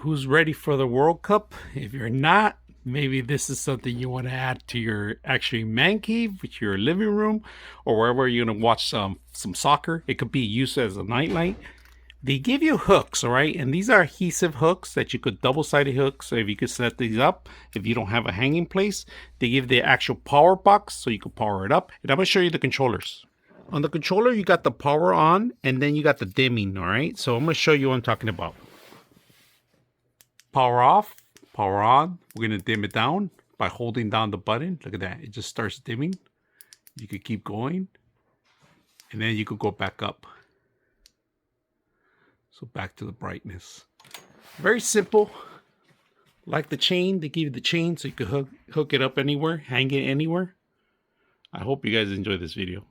who's ready for the World Cup? If you're not, maybe this is something you want to add to your actually man cave, which your living room, or wherever you're gonna watch some soccer. It could be used as a nightlight. They give you hooks, all right, and these are adhesive hooks that you could double-sided hooks. So if you could set these up, if you don't have a hanging place, they give the actual power box so you can power it up. And I'm gonna show you the controllers. On the controller, you got the power on, and then you got the dimming, all right? So I'm gonna show you what I'm talking about. Power off, power on. We're gonna dim it down by holding down the button. Look at that, it just starts dimming. You could keep going, and then you could go back up. So back to the brightness. Very simple. Like the chain, they give you the chain so you could hook it up anywhere, hang it anywhere. I hope you guys enjoy this video.